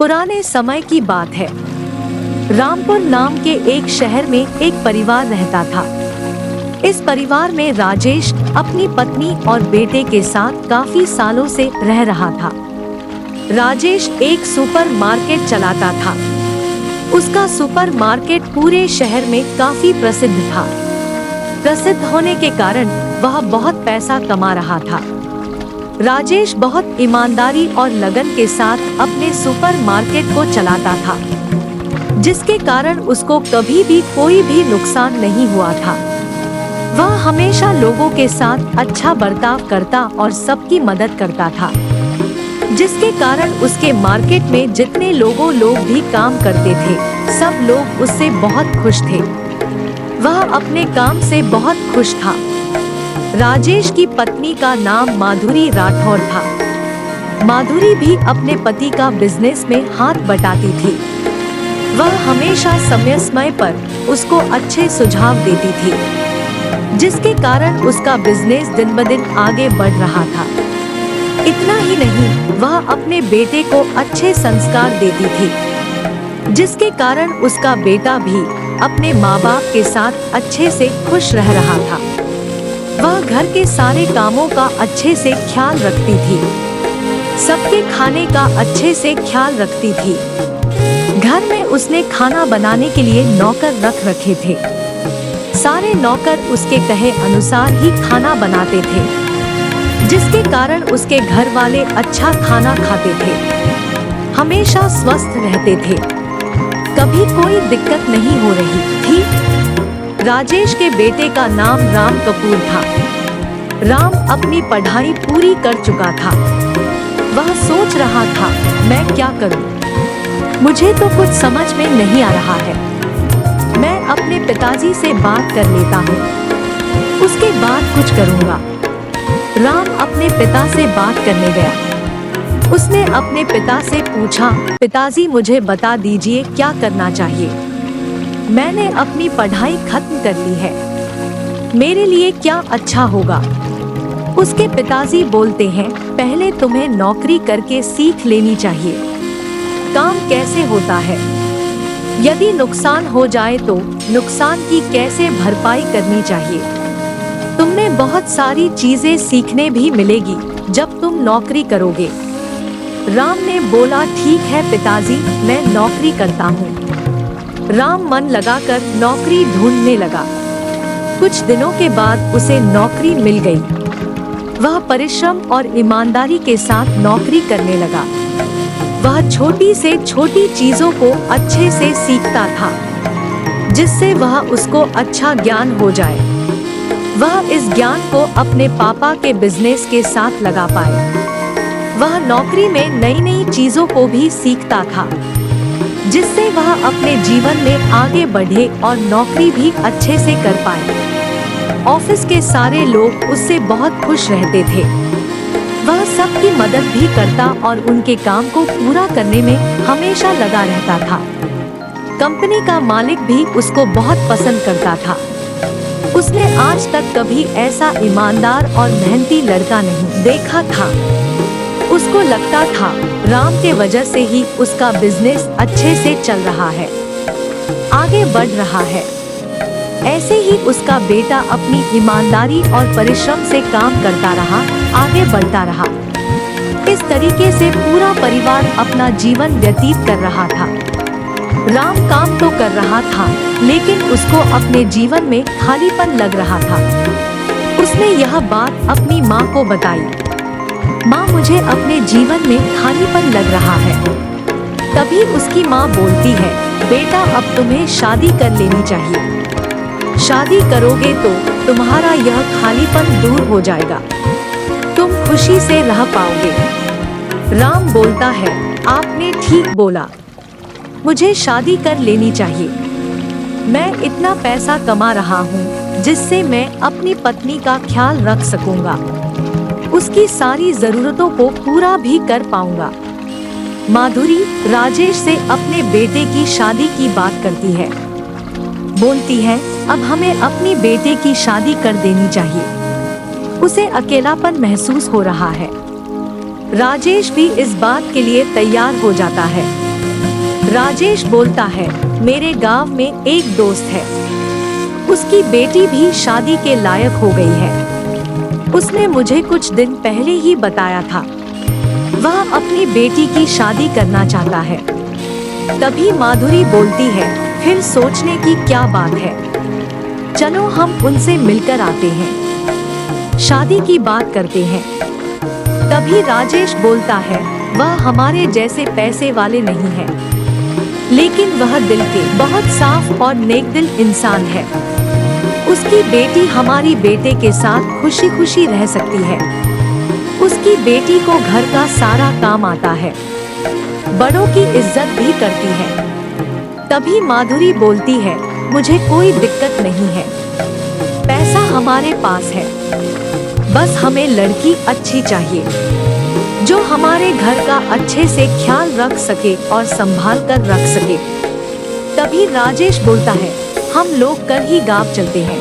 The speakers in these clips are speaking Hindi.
पुराने समय की बात है। रामपुर नाम के एक शहर में एक परिवार रहता था। इस परिवार में राजेश अपनी पत्नी और बेटे के साथ काफी सालों से रह रहा था। राजेश एक सुपर मार्केट चलाता था। उसका सुपर मार्केट पूरे शहर में काफी प्रसिद्ध था। प्रसिद्ध होने के कारण वह बहुत पैसा कमा रहा था। राजेश बहुत ईमानदारी और लगन के साथ अपने सुपर मार्केट को चलाता था, जिसके कारण उसको कभी भी कोई भी नुकसान नहीं हुआ था। वह हमेशा लोगों के साथ अच्छा बर्ताव करता और सबकी मदद करता था, जिसके कारण उसके मार्केट में जितने लोग भी काम करते थे, सब लोग उससे बहुत खुश थे। वह अपने काम से बहुत खुश था। राजेश की पत्नी का नाम माधुरी राठौर था। माधुरी भी अपने पति का बिजनेस में हाथ बटाती थी। वह हमेशा समय पर उसको अच्छे सुझाव देती थी, जिसके कारण उसका बिजनेस दिन ब दिन आगे बढ़ रहा था। इतना ही नहीं, वह अपने बेटे को अच्छे संस्कार देती थी, जिसके कारण उसका बेटा भी अपने माँ बाप के साथ अच्छे से खुश रह रहा था। वह घर के सारे कामों का अच्छे से ख्याल रखती थी। सबके खाने का अच्छे से ख्याल रखती थी। घर में उसने खाना बनाने के लिए नौकर रख रखे थे। सारे नौकर उसके कहे अनुसार ही खाना बनाते थे, जिसके कारण उसके घर वाले अच्छा खाना खाते थे, हमेशा स्वस्थ रहते थे। कभी कोई दिक्कत नहीं हो रही थी। राजेश के बेटे का नाम राम कपूर था। राम अपनी पढ़ाई पूरी कर चुका था। वह सोच रहा था, मैं क्या करूं? मुझे तो कुछ समझ में नहीं आ रहा है। मैं अपने पिताजी से बात कर लेता हूँ, उसके बाद कुछ करूँगा। राम अपने पिता से बात करने गया। उसने अपने पिता से पूछा, पिताजी मुझे बता दीजिए क्या करना चाहिए। मैंने अपनी पढ़ाई खत्म कर ली है, मेरे लिए क्या अच्छा होगा? उसके पिताजी बोलते हैं, पहले तुम्हें नौकरी करके सीख लेनी चाहिए, काम कैसे होता है। यदि नुकसान हो जाए तो नुकसान की कैसे भरपाई करनी चाहिए। तुमने बहुत सारी चीजें सीखने भी मिलेगी जब तुम नौकरी करोगे। राम ने बोला, ठीक है पिताजी, मैं नौकरी करता हूँ। राम मन लगाकर नौकरी ढूंढने लगा। कुछ दिनों के बाद उसे नौकरी मिल गई। वह परिश्रम और ईमानदारी के साथ नौकरी करने लगा। वह छोटी से छोटी चीजों को अच्छे से सीखता था, जिससे वह उसको अच्छा ज्ञान हो जाए। वह इस ज्ञान को अपने पापा के बिजनेस के साथ लगा पाए। वह नौकरी में नई नई चीजों को भी सीखता था, जिससे वह अपने जीवन में आगे बढ़े और नौकरी भी अच्छे से कर पाए। ऑफिस के सारे लोग उससे बहुत खुश रहते थे। वह सबकी मदद भी करता और उनके काम को पूरा करने में हमेशा लगा रहता था। कंपनी का मालिक भी उसको बहुत पसंद करता था। उसने आज तक कभी ऐसा ईमानदार और मेहनती लड़का नहीं देखा था। उसको लगता था राम के वजह से ही उसका बिजनेस अच्छे से चल रहा है, आगे बढ़ रहा है। ऐसे ही उसका बेटा अपनी ईमानदारी और परिश्रम से काम करता रहा, आगे बढ़ता रहा। इस तरीके से पूरा परिवार अपना जीवन व्यतीत कर रहा था। राम काम तो कर रहा था, लेकिन उसको अपने जीवन में खालीपन लग रहा था। उसने यह बात अपनी माँ को बताई। माँ, मुझे अपने जीवन में खालीपन लग रहा है। तभी उसकी माँ बोलती है, बेटा अब तुम्हें शादी कर लेनी चाहिए। शादी करोगे तो तुम्हारा यह खालीपन दूर हो जाएगा, तुम खुशी से रह पाओगे। राम बोलता है, आपने ठीक बोला, मुझे शादी कर लेनी चाहिए। मैं इतना पैसा कमा रहा हूँ जिससे मैं अपनी पत्नी का ख्याल रख सकूंगा, उसकी सारी जरूरतों को पूरा भी कर पाऊंगा। माधुरी राजेश से अपने बेटे की शादी की बात करती है। बोलती है, अब हमें अपनी बेटे की शादी कर देनी चाहिए। उसे अकेलापन महसूस हो रहा है। राजेश भी इस बात के लिए तैयार हो जाता है। राजेश बोलता है, मेरे गांव में एक दोस्त है, उसकी बेटी भी शादी के लायक हो गई है। उसने मुझे कुछ दिन पहले ही बताया था, वह अपनी बेटी की शादी करना चाहता है। तभी माधुरी बोलती है, फिर सोचने की क्या बात है, चलो हम उनसे मिलकर आते हैं, शादी की बात करते हैं। तभी राजेश बोलता है, वह हमारे जैसे पैसे वाले नहीं है, लेकिन वह दिल के बहुत साफ और नेकदिल इंसान है। उसकी बेटी हमारी बेटे के साथ खुशी खुशी रह सकती है। उसकी बेटी को घर का सारा काम आता है, बड़ों की इज्जत भी करती है। तभी माधुरी बोलती है, मुझे कोई दिक्कत नहीं है, पैसा हमारे पास है, बस हमें लड़की अच्छी चाहिए, जो हमारे घर का अच्छे से ख्याल रख सके और संभाल कर रख सके। तभी राजेश बोलता है, हम लोग कल ही गांव चलते हैं,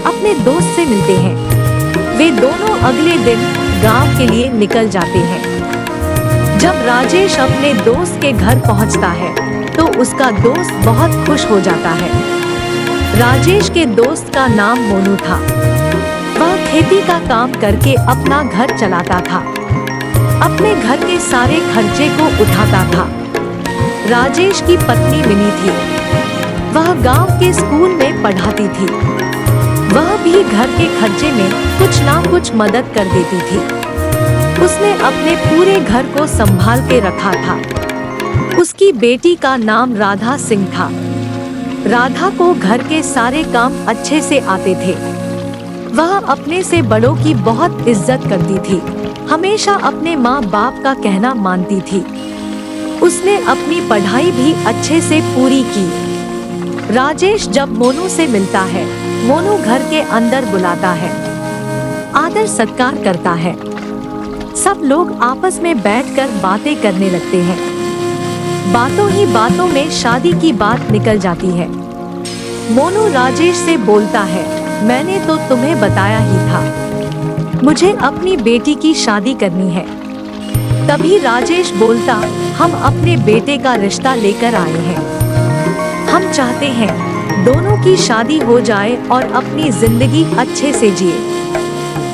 अपने दोस्त से मिलते हैं। वे दोनों अगले दिन गांव के लिए निकल जाते हैं। जब राजेश अपने दोस्त के घर पहुंचता है तो उसका दोस्त बहुत खुश हो जाता है। राजेश के दोस्त का नाम मोनू था। वह खेती का काम करके अपना घर चलाता था, अपने घर के सारे खर्चे को उठाता था। राजेश की पत्नी मिनी थी, वह गांव के स्कूल में पढ़ाती थी। वह भी घर के खर्चे में कुछ ना कुछ मदद कर देती थी। उसने अपने पूरे घर को संभाल के रखा था। उसकी बेटी का नाम राधा सिंह था। राधा को घर के सारे काम अच्छे से आते थे। वह अपने से बड़ों की बहुत इज्जत करती थी, हमेशा अपने माँ बाप का कहना मानती थी। उसने अपनी पढ़ाई भी अच्छे से पूरी की। राजेश जब मोनू से मिलता है, मोनू घर के अंदर बुलाता है, आदर सत्कार करता है। सब लोग आपस में बैठकर बातें करने लगते हैं। बातों ही बातों में शादी की बात निकल जाती है। मोनू राजेश से बोलता है, मैंने तो तुम्हें बताया ही था, मुझे अपनी बेटी की शादी करनी है। तभी राजेश बोलता, हम अपने बेटे का रिश्ता लेकर आए हैं। हम चाहते हैं दोनों की शादी हो जाए और अपनी जिंदगी अच्छे से जिए।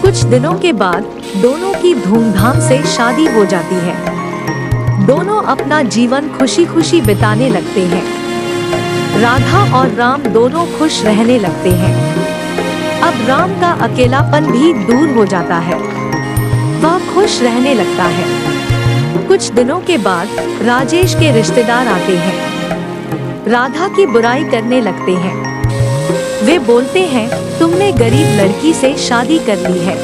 कुछ दिनों के बाद दोनों की धूमधाम से शादी हो जाती है। दोनों अपना जीवन खुशी खुशी बिताने लगते हैं। राधा और राम दोनों खुश रहने लगते हैं। अब राम का अकेलापन भी दूर हो जाता है, वह खुश रहने लगता है। कुछ दिनों के बाद राजेश के रिश्तेदार आते हैं, राधा की बुराई करने लगते हैं। वे बोलते हैं, तुमने गरीब लड़की से शादी कर ली है,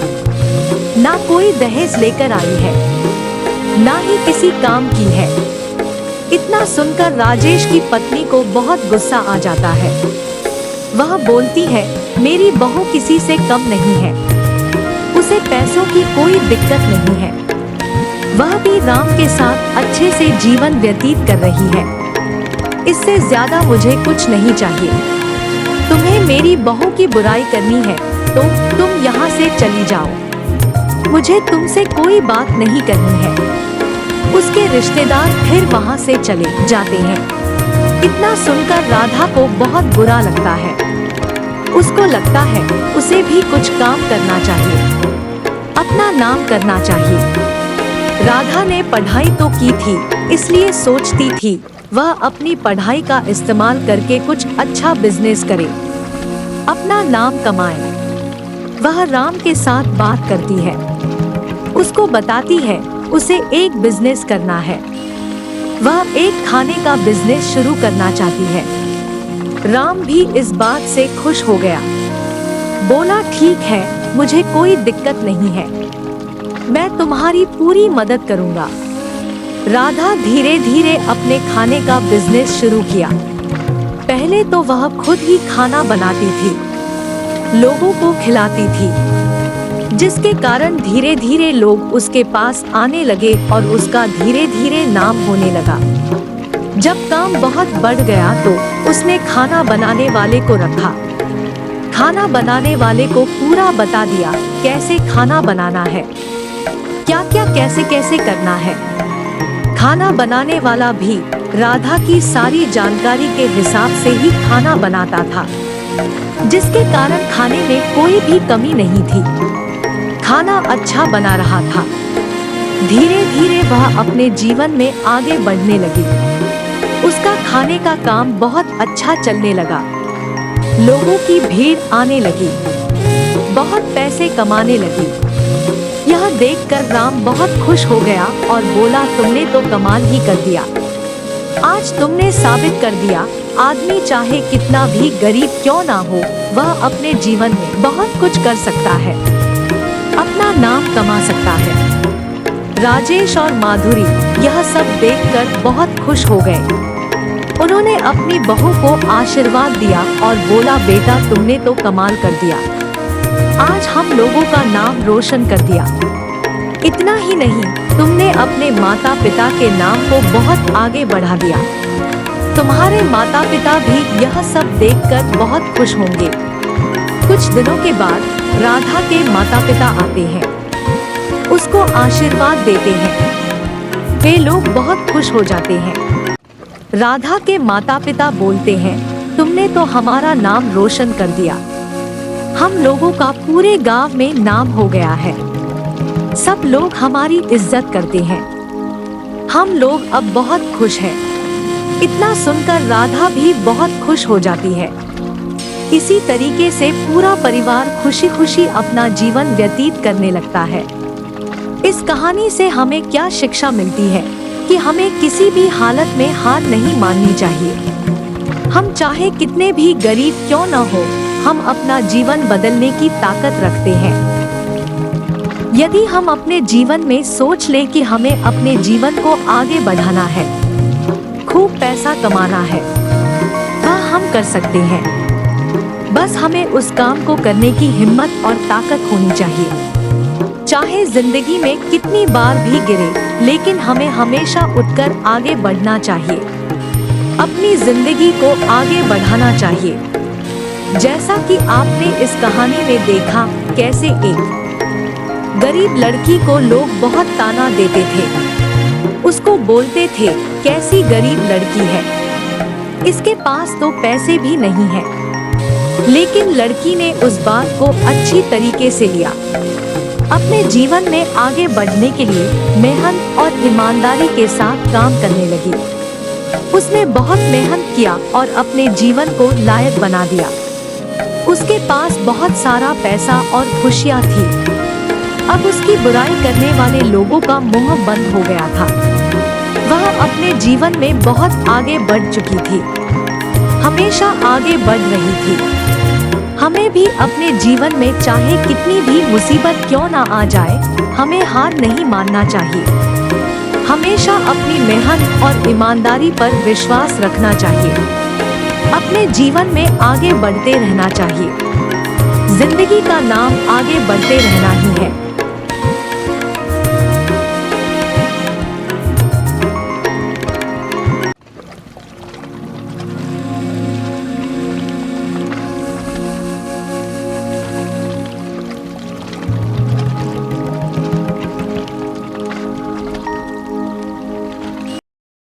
ना कोई दहेज लेकर आई है, ना ही किसी काम की है। इतना सुनकर राजेश की पत्नी को बहुत गुस्सा आ जाता है। वह बोलती है, मेरी बहू किसी से कम नहीं है, उसे पैसों की कोई दिक्कत नहीं है, वह भी राम के साथ अच्छे से जीवन व्यतीत कर रही है। इससे ज्यादा मुझे कुछ नहीं चाहिए। तुम्हें मेरी बहू की बुराई करनी है तो तुम यहाँ से चली जाओ, मुझे तुमसे कोई बात नहीं करनी है। उसके रिश्तेदार फिर वहाँ से चले जाते हैं। इतना सुनकर राधा को बहुत बुरा लगता है। उसको लगता है उसे भी कुछ काम करना चाहिए, अपना नाम करना चाहिए। राधा ने पढ़ाई तो की थी, इसलिए सोचती थी वह अपनी पढ़ाई का इस्तेमाल करके कुछ अच्छा बिजनेस करे, अपना नाम कमाए। वह राम के साथ बात करती है, उसको बताती है उसे एक बिजनेस करना है। वह एक खाने का बिजनेस शुरू करना चाहती है। राम भी इस बात से खुश हो गया, बोला ठीक है, मुझे कोई दिक्कत नहीं है, मैं तुम्हारी पूरी मदद करूंगा। राधा धीरे धीरे अपने खाने का बिजनेस शुरू किया। पहले तो वह खुद ही खाना बनाती थी, लोगों को खिलाती थी, जिसके कारण धीरे धीरे लोग उसके पास आने लगे और उसका धीरे धीरे नाम होने लगा। जब काम बहुत बढ़ गया तो उसने खाना बनाने वाले को रखा। खाना बनाने वाले को पूरा बता दिया कैसे खाना बनाना है, क्या क्या कैसे कैसे करना है। खाना बनाने वाला भी राधा की सारी जानकारी के हिसाब से ही खाना बनाता था, जिसके कारण खाने में कोई भी कमी नहीं थी। खाना अच्छा बना रहा था। धीरे धीरे वह अपने जीवन में आगे बढ़ने लगी। उसका खाने का काम बहुत अच्छा चलने लगा। लोगों की भीड़ आने लगी, बहुत पैसे कमाने लगी। यह देखकर राम बहुत खुश हो गया और बोला, तुमने तो कमाल ही कर दिया। आज तुमने साबित कर दिया, आदमी चाहे कितना भी गरीब क्यों ना हो, वह अपने जीवन में बहुत कुछ कर सकता है, अपना नाम कमा सकता है। राजेश और माधुरी यह सब देखकर बहुत खुश हो गए। उन्होंने अपनी बहू को आशीर्वाद दिया और बोला, बेटा तुमने तो कमाल कर दिया। आज हम लोगों का नाम रोशन कर दिया। इतना ही नहीं, तुमने अपने माता पिता के नाम को बहुत आगे बढ़ा दिया। तुम्हारे माता पिता भी यह सब देखकर बहुत खुश होंगे। कुछ दिनों के बाद राधा के माता पिता आते हैं, उसको आशीर्वाद देते हैं। वे लोग बहुत खुश हो जाते हैं। राधा के माता पिता बोलते हैं, तुमने तो हमारा नाम रोशन कर दिया। हम लोगों का पूरे गांव में नाम हो गया है। सब लोग हमारी इज्जत करते हैं। हम लोग अब बहुत खुश हैं। इतना सुनकर राधा भी बहुत खुश हो जाती है। इसी तरीके से पूरा परिवार खुशी खुशी अपना जीवन व्यतीत करने लगता है। इस कहानी से हमें क्या शिक्षा मिलती है कि हमें किसी भी हालत में हार नहीं माननी चाहिए। हम चाहे कितने भी गरीब क्यों न हो, हम अपना जीवन बदलने की ताकत रखते हैं। यदि हम अपने जीवन में सोच लें कि हमें अपने जीवन को आगे बढ़ाना है, खूब पैसा कमाना है, वह हम कर सकते हैं। बस हमें उस काम को करने की हिम्मत और ताकत होनी चाहिए। चाहे जिंदगी में कितनी बार भी गिरे, लेकिन हमें हमेशा उठकर आगे बढ़ना चाहिए। अपनी जिंदगी को आगे बढ़ाना चाहिए। जैसा कि आपने इस कहानी में देखा, कैसे एक गरीब लड़की को लोग बहुत ताना देते थे। उसको बोलते थे, कैसी गरीब लड़की है, इसके पास तो पैसे भी नहीं है। लेकिन लड़की ने उस बात को अच्छी तरीके से लिया। अपने जीवन में आगे बढ़ने के लिए मेहनत और ईमानदारी के साथ काम करने लगी। उसने बहुत मेहनत किया और अपने जीवन को लायक बना दिया। उसके पास बहुत सारा पैसा और खुशियाँ थी। अब उसकी बुराई करने वाले लोगों का मुंह बंद हो गया था। वह अपने जीवन में बहुत आगे बढ़ चुकी थी, हमेशा आगे बढ़ रही थी। हमें भी अपने जीवन में चाहे कितनी भी मुसीबत क्यों ना आ जाए, हमें हार नहीं मानना चाहिए। हमेशा अपनी मेहनत और ईमानदारी पर विश्वास रखना चाहिए। अपने जीवन में आगे बढ़ते रहना चाहिए। जिंदगी का नाम आगे बढ़ते रहना ही है।